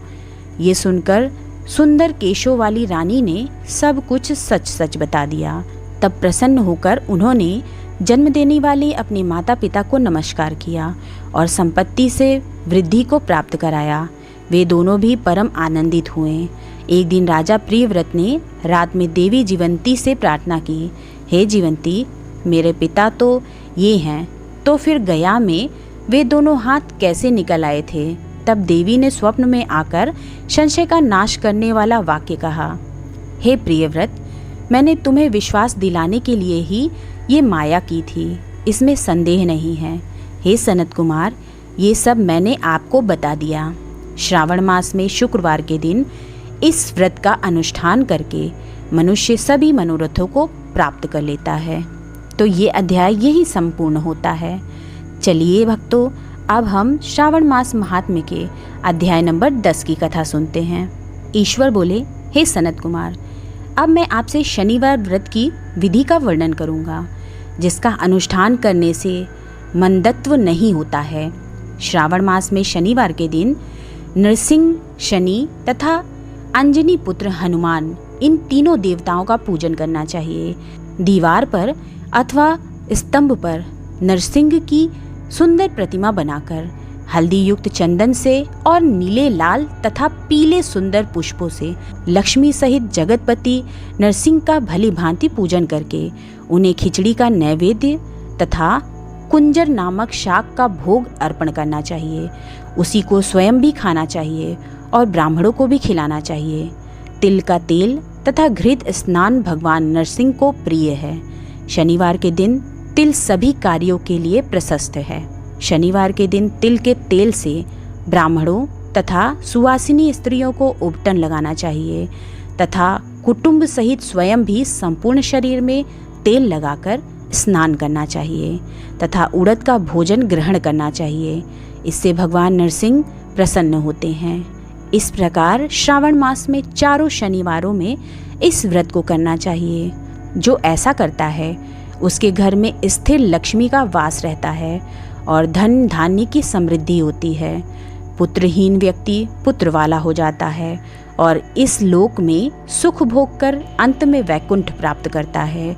ये सुनकर सुंदर केशों वाली रानी ने सब कुछ सच सच बता दिया। तब प्रसन्न होकर उन्होंने जन्म देने वाले अपने माता पिता को नमस्कार किया और संपत्ति से वृद्धि को प्राप्त कराया। वे दोनों भी परम आनंदित हुए। एक दिन राजा प्रियव्रत ने रात में देवी जीवंती से प्रार्थना की, हे जीवंती, मेरे पिता तो ये हैं, तो फिर गया में वे दोनों हाथ कैसे निकल आए थे? तब देवी ने स्वप्न में आकर संशय का नाश करने वाला वाक्य कहा, हे प्रियव्रत, मैंने तुम्हें विश्वास दिलाने के लिए ही ये माया की थी, इसमें संदेह नहीं है। हे सनत कुमार, ये सब मैंने आपको बता दिया। श्रावण मास में शुक्रवार के दिन इस व्रत का अनुष्ठान करके मनुष्य सभी मनोरथों को प्राप्त कर लेता है। तो ये अध्याय यही संपूर्ण होता है। चलिए भक्तों, अब हम श्रावण मास महात्म्य के अध्याय नंबर 10 की कथा सुनते हैं। ईश्वर बोले, हे सनत कुमार, अब मैं आपसे शनिवार व्रत की विधि का वर्णन करूंगा, जिसका अनुष्ठान करने से मंदत्व नहीं होता है। श्रावण मास में शनिवार के दिन नृसिंह, शनि तथा अंजनी पुत्र हनुमान, इन तीनों देवताओं का पूजन करना चाहिए। दीवार पर अथवा स्तंभ पर नरसिंह की सुंदर प्रतिमा बनाकर हल्दी युक्त चंदन से और नीले, लाल तथा पीले सुंदर पुष्पों से लक्ष्मी सहित जगतपति नरसिंह का भली भांति पूजन करके उन्हें खिचड़ी का नैवेद्य तथा कुंजर नामक शाक का भोग अर्पण करना चाहिए। उसी को स्वयं भी खाना चाहिए और ब्राह्मणों को भी खिलाना चाहिए। तिल का तेल तथा घृत स्नान भगवान नरसिंह को प्रिय है। शनिवार के दिन तिल सभी कार्यों के लिए प्रशस्त है। शनिवार के दिन तिल के तेल से ब्राह्मणों तथा सुवासिनी स्त्रियों को उबटन लगाना चाहिए तथा कुटुंब सहित स्वयं भी संपूर्ण शरीर में तेल लगाकर स्नान करना चाहिए तथा उड़द का भोजन ग्रहण करना चाहिए। इससे भगवान नरसिंह प्रसन्न होते हैं। इस प्रकार श्रावण मास में चारों शनिवारों में इस व्रत को करना चाहिए। जो ऐसा करता है उसके घर में स्थिर लक्ष्मी का वास रहता है और धन धान्य की समृद्धि होती है। पुत्रहीन व्यक्ति पुत्र वाला हो जाता है और इस लोक में सुख भोग कर अंत में वैकुंठ प्राप्त करता है।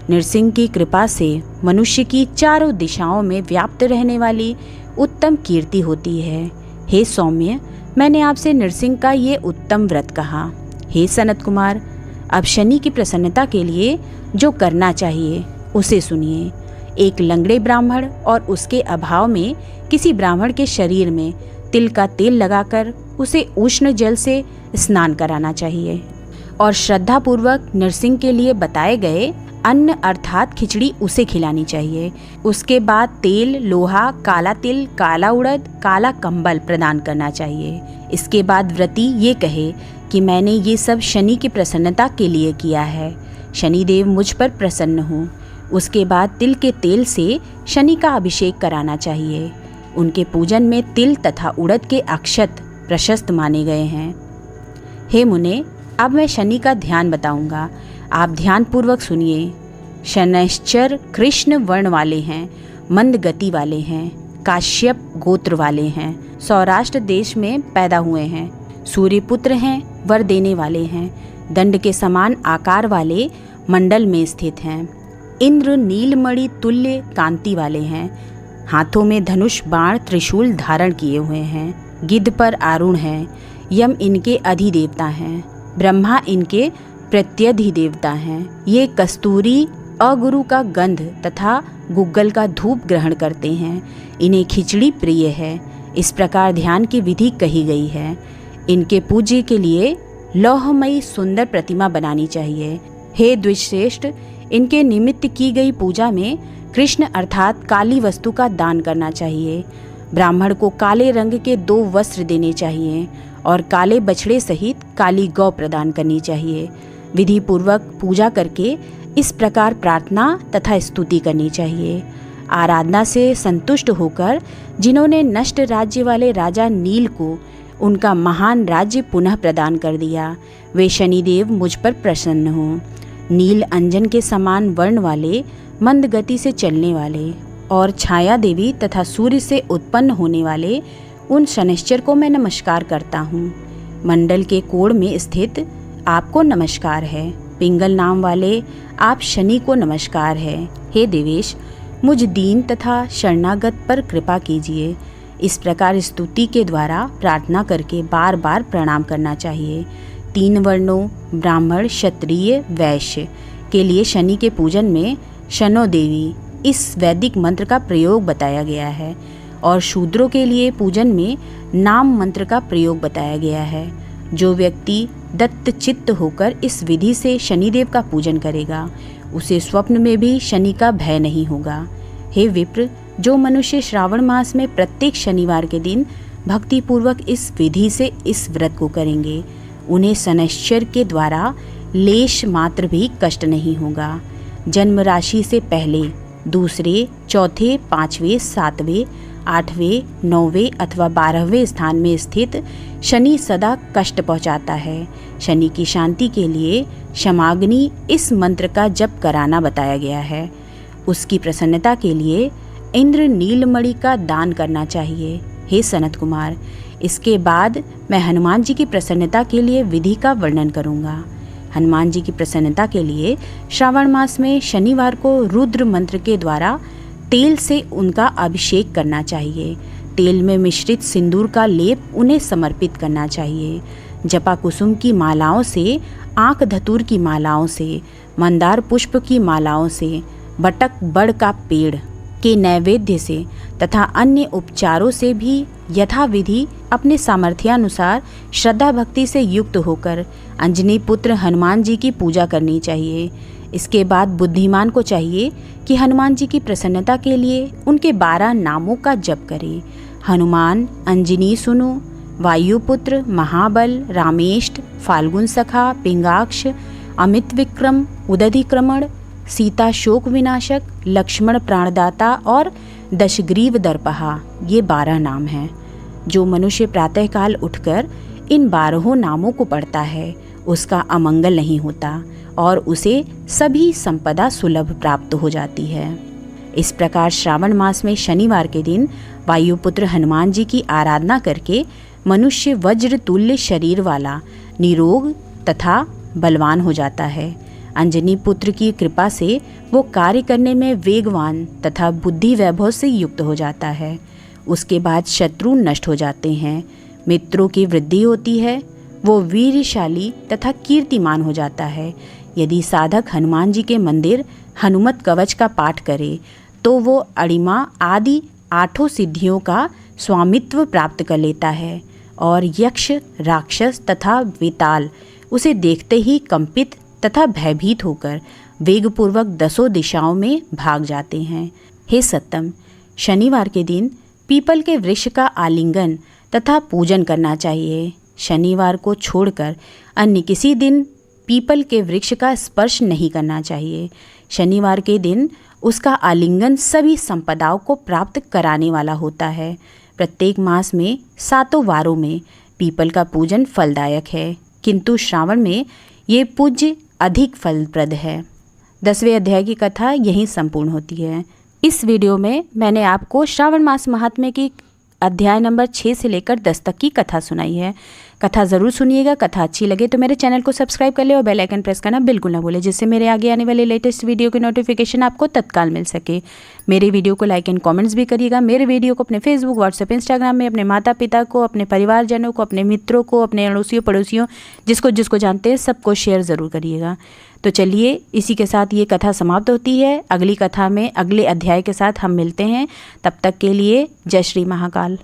नरसिंह की कृपा से मनुष्य की चारों दिशाओं में व्याप्त रहने वाली उत्तम कीर्ति होती है। हे सौम्य, मैंने आपसे नरसिंह का ये उत्तम व्रत कहा। हे सनत कुमार, अब शनि की प्रसन्नता के लिए जो करना चाहिए उसे सुनिए। एक लंगड़े ब्राह्मण और उसके अभाव में किसी ब्राह्मण के शरीर में तिल का तेल लगाकर उसे उष्ण जल से स्नान कराना चाहिए और श्रद्धापूर्वक नरसिंह के लिए बताए गए अन्न अर्थात खिचड़ी उसे खिलानी चाहिए। उसके बाद तेल, लोहा, काला तिल, काला उड़द, काला कंबल प्रदान करना चाहिए। इसके बाद व्रती ये कहे कि मैंने ये सब शनि की प्रसन्नता के लिए किया है, शनिदेव मुझ पर प्रसन्न हो। उसके बाद तिल के तेल से शनि का अभिषेक कराना चाहिए। उनके पूजन में तिल तथा उड़द के अक्षत प्रशस्त माने गए हैं। हे मुने, अब मैं शनि का ध्यान बताऊंगा, आप ध्यान पूर्वक सुनिए। शनैश्चर कृष्ण वर्ण वाले हैं, मंद गति वाले हैं, काश्यप गोत्र वाले हैं, सौराष्ट्र देश में पैदा हुए हैं, सूर्यपुत्र हैं, वर देने वाले हैं, दंड के समान आकार वाले मंडल में स्थित हैं, इंद्र नीलमणि तुल्य कांति वाले हैं, हाथों में धनुष बाण त्रिशूल धारण किए हुए हैं, गिद्ध पर आरूढ़ हैं, यम इनके अधिदेवता हैं, ब्रह्मा इनके प्रत्यधिदेवता हैं। ये कस्तूरी अगुरु का गंध तथा गुग्गल का धूप ग्रहण करते हैं। इन्हें खिचड़ी प्रिय है। इस प्रकार ध्यान की विधि कही गई है। इनके पूज्य के लिए लौहमयी सुंदर प्रतिमा बनानी चाहिए। हे द्विश्रेष्ठ, इनके निमित्त की गई पूजा में कृष्ण अर्थात काली वस्तु का दान करना चाहिए। ब्राह्मण को काले रंग के 2 वस्त्र देने चाहिए और काले बछड़े सहित काली गौ प्रदान करनी चाहिए। विधि पूर्वक पूजा करके इस प्रकार प्रार्थना तथा स्तुति करनी चाहिए। आराधना से संतुष्ट होकर जिन्होंने नष्ट राज्य वाले राजा नील को उनका महान राज्य पुनः प्रदान कर दिया, वे शनिदेव मुझ पर प्रसन्न हो। नील अंजन के समान वर्ण वाले, मंद गति से चलने वाले और छाया देवी तथा सूर्य से उत्पन्न होने वाले उन शनिश्चर को मैं नमस्कार करता हूँ। मंडल के कोण में स्थित आपको नमस्कार है। पिंगल नाम वाले आप शनि को नमस्कार है। हे देवेश, मुझ दीन तथा शरणागत पर कृपा कीजिए। इस प्रकार स्तुति के द्वारा प्रार्थना करके बार बार प्रणाम करना चाहिए। 3 वर्णों ब्राह्मण, क्षत्रिय, वैश्य के लिए शनि के पूजन में शनो देवी इस वैदिक मंत्र का प्रयोग बताया गया है और शूद्रों के लिए पूजन में नाम मंत्र का प्रयोग बताया गया है। जो व्यक्ति दत्त चित्त होकर इस विधि से शनिदेव का पूजन करेगा, उसे स्वप्न में भी शनि का भय नहीं होगा। हे विप्र, जो मनुष्य श्रावण मास में प्रत्येक शनिवार के दिन भक्ति पूर्वक इस विधि से इस व्रत को करेंगे, उन्हें शनैश्चर के द्वारा लेश मात्र भी कष्ट नहीं होगा। जन्म राशि से पहले, दूसरे, चौथे, 5वें, 7वें, 8वें, 9वें अथवा 12वें स्थान में स्थित शनि सदा कष्ट पहुंचाता है। शनि की शांति के लिए क्षमाग्नि इस मंत्र का जप कराना बताया गया है। उसकी प्रसन्नता के लिए इंद्र नीलमणि का दान करना चाहिए। हे सनत कुमार, इसके बाद मैं हनुमान जी की प्रसन्नता के लिए विधि का वर्णन करूंगा। हनुमान जी की प्रसन्नता के लिए श्रावण मास में शनिवार को रुद्र मंत्र के द्वारा तेल से उनका अभिषेक करना चाहिए। तेल में मिश्रित सिंदूर का लेप उन्हें समर्पित करना चाहिए। जपा कुसुम की मालाओं से, आंख धतूर की मालाओं से, मंदार पुष्प की मालाओं से, बटक बड़ का पेड़ के नैवेद्य से तथा अन्य उपचारों से भी यथाविधि अपने सामर्थ्यानुसार श्रद्धा भक्ति से युक्त होकर अंजनी पुत्र हनुमान जी की पूजा करनी चाहिए। इसके बाद बुद्धिमान को चाहिए कि हनुमान जी की प्रसन्नता के लिए उनके 12 नामों का जप करें। हनुमान, अंजनी सुनु, वायुपुत्र, महाबल, रामेष्ट, फाल्गुन सखा, पिंगाक्ष, अमित विक्रम, उदधिक्रमण, सीता शोक विनाशक, लक्ष्मण प्राणदाता और दशग्रीव दर्पहा, ये 12 नाम हैं। जो मनुष्य प्रातःकाल उठकर इन 12 नामों को पढ़ता है उसका अमंगल नहीं होता और उसे सभी संपदा सुलभ प्राप्त हो जाती है। इस प्रकार श्रावण मास में शनिवार के दिन वायुपुत्र हनुमान जी की आराधना करके मनुष्य वज्र तुल्य शरीर वाला, निरोग तथा बलवान हो जाता है। अंजनी पुत्र की कृपा से वो कार्य करने में वेगवान तथा बुद्धि वैभव से युक्त हो जाता है। उसके बाद शत्रु नष्ट हो जाते हैं, मित्रों की वृद्धि होती है, वो वीरशाली तथा कीर्तिमान हो जाता है। यदि साधक हनुमान जी के मंदिर हनुमत कवच का पाठ करे तो वो अणिमा आदि 8 सिद्धियों का स्वामित्व प्राप्त कर लेता है और यक्ष, राक्षस तथा वेताल उसे देखते ही कंपित तथा भयभीत होकर वेगपूर्वक 10 दिशाओं में भाग जाते हैं। हे सत्तम, शनिवार के दिन पीपल के वृक्ष का आलिंगन तथा पूजन करना चाहिए। शनिवार को छोड़कर अन्य किसी दिन पीपल के वृक्ष का स्पर्श नहीं करना चाहिए। शनिवार के दिन उसका आलिंगन सभी संपदाओं को प्राप्त कराने वाला होता है। प्रत्येक मास में 7 वारों में पीपल का पूजन फलदायक है, किंतु श्रावण में ये पूज्य अधिक फलप्रद है। 10वें अध्याय की कथा यहीं संपूर्ण होती है। इस वीडियो में मैंने आपको श्रावण मास महात्म्य की अध्याय नंबर 6 से लेकर 10 तक की कथा सुनाई है। कथा ज़रूर सुनिएगा। कथा अच्छी लगे तो मेरे चैनल को सब्सक्राइब कर ले और बेल आइकन प्रेस करना बिल्कुल ना भूलें, जिससे मेरे आगे आने वाले लेटेस्ट वीडियो की नोटिफिकेशन आपको तत्काल मिल सके। मेरे वीडियो को लाइक एंड कमेंट्स भी करिएगा। मेरे वीडियो को अपने फेसबुक, व्हाट्सएप, इंस्टाग्राम में अपने माता पिता को, अपने परिवारजनों को, अपने मित्रों को, अपने अड़ोसियों पड़ोसियों जिसको जिसको जानते हैं सबको शेयर ज़रूर करिएगा। तो चलिए, इसी के साथ ये कथा समाप्त होती है। अगली कथा में अगले अध्याय के साथ हम मिलते हैं। तब तक के लिए जय श्री महाकाल।